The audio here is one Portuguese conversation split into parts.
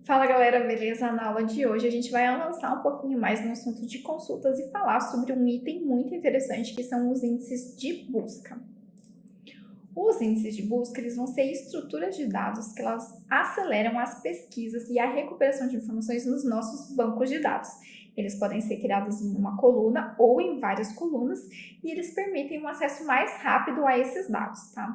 Fala galera, beleza? Na aula de hoje a gente vai avançar um pouquinho mais no assunto de consultas e falar sobre um item muito interessante que são os índices de busca. Os índices de busca eles vão ser estruturas de dados que elas aceleram as pesquisas e a recuperação de informações nos nossos bancos de dados. Eles podem ser criados em uma coluna ou em várias colunas e eles permitem um acesso mais rápido a esses dados, tá?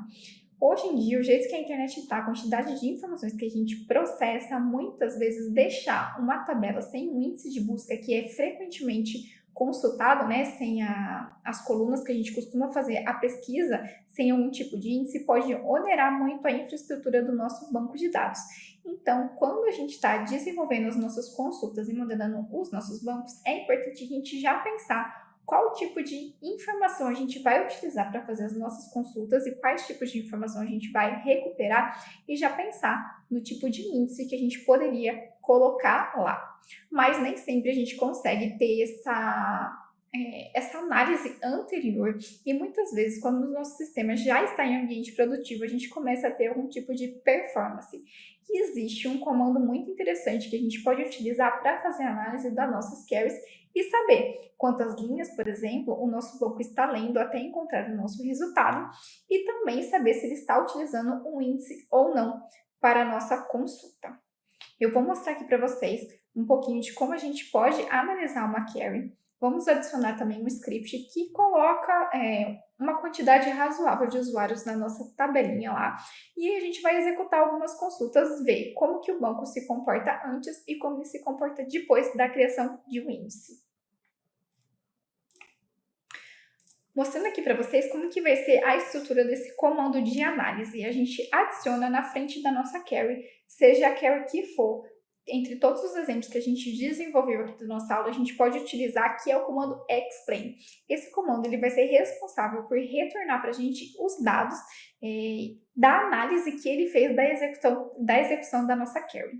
Hoje em dia, o jeito que a internet está, a quantidade de informações que a gente processa, muitas vezes deixar uma tabela sem um índice de busca que é frequentemente consultado, né, sem as colunas que a gente costuma fazer a pesquisa, sem algum tipo de índice, pode onerar muito a infraestrutura do nosso banco de dados. Então, quando a gente está desenvolvendo as nossas consultas e modelando os nossos bancos, é importante a gente já pensar qual tipo de informação a gente vai utilizar para fazer as nossas consultas e quais tipos de informação a gente vai recuperar e já pensar no tipo de índice que a gente poderia colocar lá. Mas nem sempre a gente consegue ter essa análise anterior e muitas vezes quando o nosso sistema já está em ambiente produtivo, a gente começa a ter algum tipo de performance. E existe um comando muito interessante que a gente pode utilizar para fazer a análise das nossas queries e saber quantas linhas, por exemplo, o nosso banco está lendo até encontrar o nosso resultado e também saber se ele está utilizando um índice ou não para a nossa consulta. Eu vou mostrar aqui para vocês um pouquinho de como a gente pode analisar uma query. Vamos adicionar também um script que coloca uma quantidade razoável de usuários na nossa tabelinha lá e a gente vai executar algumas consultas, ver como que o banco se comporta antes e como ele se comporta depois da criação de um índice. Mostrando aqui para vocês como que vai ser a estrutura desse comando de análise. A gente adiciona na frente da nossa query, seja a query que for. Entre todos os exemplos que a gente desenvolveu aqui da nossa aula, a gente pode utilizar que é o comando explain. Esse comando ele vai ser responsável por retornar para a gente os dados da análise que ele fez da execução da nossa query.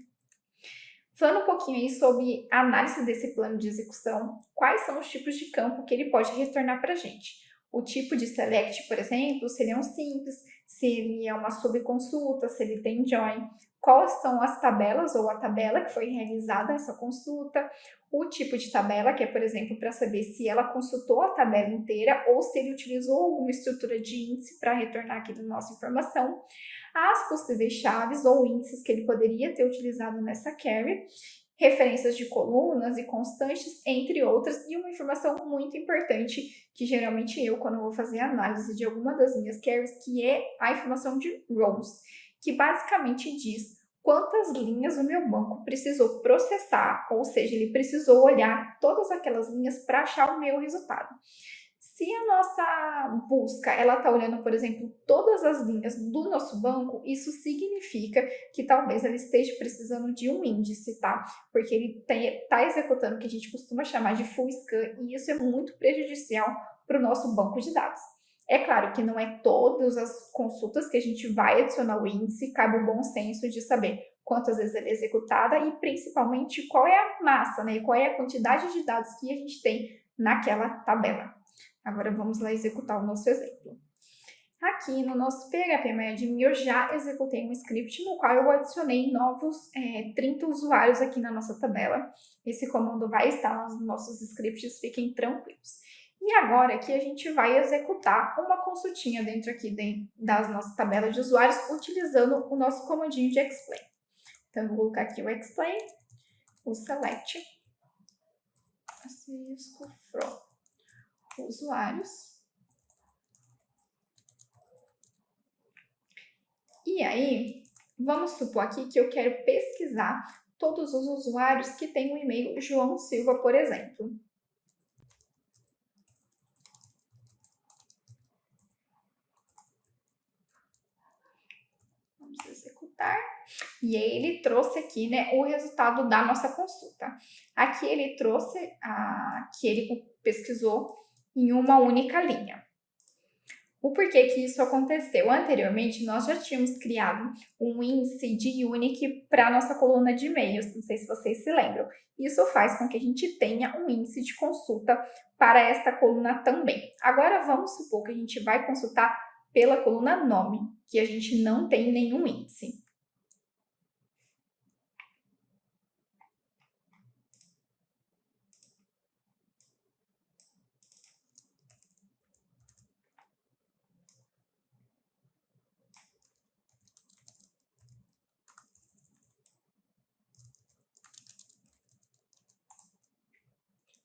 Falando um pouquinho aí sobre a análise desse plano de execução, quais são os tipos de campo que ele pode retornar para a gente? O tipo de select, por exemplo, se ele é um simples, se ele é uma subconsulta, se ele tem join, quais são as tabelas ou a tabela que foi realizada essa consulta, o tipo de tabela, que é, por exemplo, para saber se ela consultou a tabela inteira ou se ele utilizou alguma estrutura de índice para retornar aqui da nossa informação, as possíveis chaves ou índices que ele poderia ter utilizado nessa query, referências de colunas e constantes, entre outras, e uma informação muito importante que geralmente eu, quando vou fazer a análise de alguma das minhas queries, que é a informação de rows, que basicamente diz quantas linhas o meu banco precisou processar, ou seja, ele precisou olhar todas aquelas linhas para achar o meu resultado. Se a nossa busca ela está olhando, por exemplo, todas as linhas do nosso banco, isso significa que talvez ela esteja precisando de um índice, tá? Porque ele está executando o que a gente costuma chamar de full scan e isso é muito prejudicial para o nosso banco de dados. É claro que não é todas as consultas que a gente vai adicionar o índice, cabe o bom senso de saber quantas vezes ela é executada e principalmente qual é a massa, né? Qual é a quantidade de dados que a gente tem naquela tabela. Agora vamos lá executar o nosso exemplo. Aqui no nosso PHP eu já executei um script no qual eu adicionei novos 30 usuários aqui na nossa tabela. Esse comando vai estar nos nossos scripts, fiquem tranquilos. E agora aqui a gente vai executar uma consultinha dentro aqui das nossas tabelas de usuários utilizando o nosso comandinho de explain. Então eu vou colocar aqui o explain, o select, asterisco from usuários. E aí, vamos supor aqui que eu quero pesquisar todos os usuários que têm o e-mail João Silva, por exemplo. Vamos executar. E aí ele trouxe aqui, né, o resultado da nossa consulta. Aqui ele trouxe que ele pesquisou em uma única linha. O porquê que isso aconteceu? Anteriormente, nós já tínhamos criado um índice de unique para a nossa coluna de e-mails, não sei se vocês se lembram. Isso faz com que a gente tenha um índice de consulta para esta coluna também. Agora, vamos supor que a gente vai consultar pela coluna nome, que a gente não tem nenhum índice.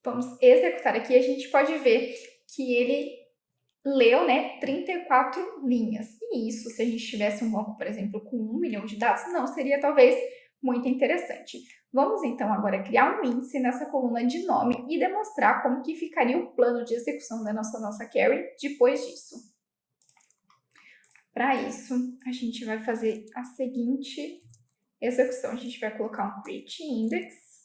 Vamos executar aqui, a gente pode ver que ele leu, né, 34 linhas. E isso, se a gente tivesse um banco, por exemplo, com 1 milhão de dados, não seria talvez muito interessante. Vamos então agora criar um índice nessa coluna de nome e demonstrar como que ficaria o plano de execução da nossa query depois disso. Para isso, a gente vai fazer a seguinte execução. A gente vai colocar um create index.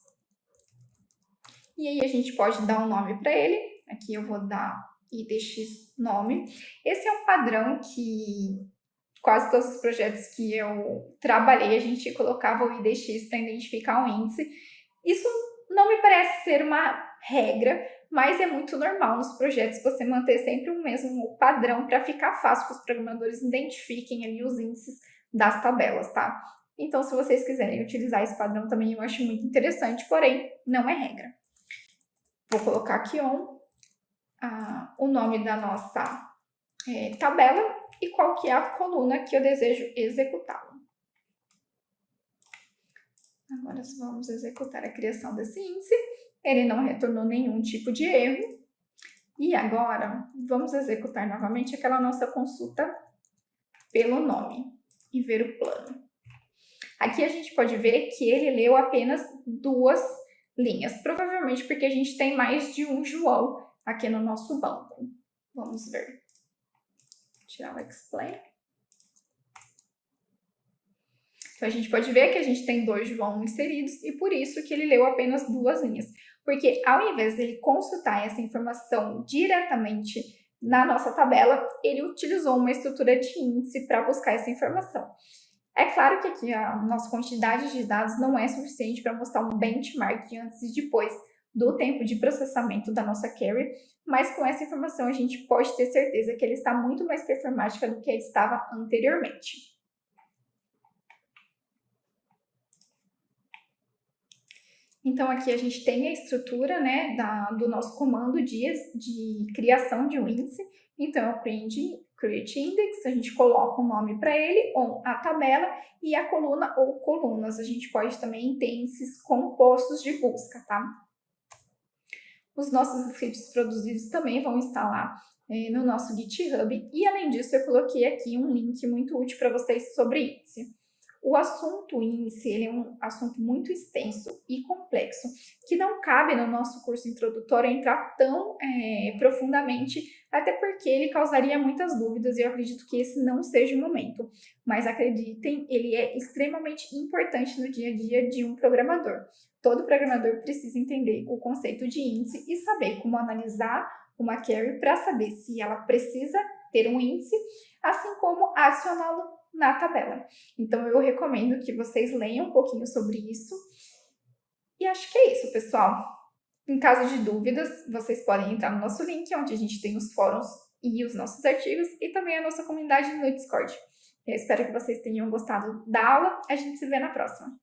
E aí a gente pode dar um nome para ele. Aqui eu vou dar idx nome. Esse é um padrão que quase todos os projetos que eu trabalhei, a gente colocava o idx para identificar um índice. Isso não me parece ser uma regra, mas é muito normal nos projetos você manter sempre o mesmo padrão para ficar fácil que os programadores identifiquem ali os índices das tabelas, tá? Então, se vocês quiserem utilizar esse padrão também, eu acho muito interessante, porém, não é regra. Vou colocar aqui o nome da nossa tabela e qual que é a coluna que eu desejo executá-la. Agora vamos executar a criação desse índice. Ele não retornou nenhum tipo de erro. E agora vamos executar novamente aquela nossa consulta pelo nome e ver o plano. Aqui a gente pode ver que ele leu apenas 2 linhas, provavelmente porque a gente tem mais de um João aqui no nosso banco. Vamos ver. Vou tirar o explain. Então, a gente pode ver que a gente tem 2 João inseridos e por isso que ele leu apenas 2 linhas. Porque ao invés dele consultar essa informação diretamente na nossa tabela, ele utilizou uma estrutura de índice para buscar essa informação. É claro que aqui a nossa quantidade de dados não é suficiente para mostrar um benchmark antes e depois do tempo de processamento da nossa query, mas com essa informação a gente pode ter certeza que ele está muito mais performática do que ele estava anteriormente. Então, aqui a gente tem a estrutura, né, do nosso comando de criação de um índice. Então, é o create index, a gente coloca um nome para ele, ou a tabela, e a coluna ou colunas. A gente pode também ter índices compostos de busca, tá? Os nossos scripts produzidos também vão estar lá no nosso GitHub. E, além disso, eu coloquei aqui um link muito útil para vocês sobre índice. O assunto índice ele é um assunto muito extenso e complexo, que não cabe no nosso curso introdutório entrar tão profundamente, até porque ele causaria muitas dúvidas e eu acredito que esse não seja o momento. Mas acreditem, ele é extremamente importante no dia a dia de um programador. Todo programador precisa entender o conceito de índice e saber como analisar uma query para saber se ela precisa ter um índice, assim como adicioná-lo na tabela. Então, eu recomendo que vocês leiam um pouquinho sobre isso. E acho que é isso, pessoal. Em caso de dúvidas, vocês podem entrar no nosso link, onde a gente tem os fóruns e os nossos artigos, e também a nossa comunidade no Discord. Eu espero que vocês tenham gostado da aula. A gente se vê na próxima.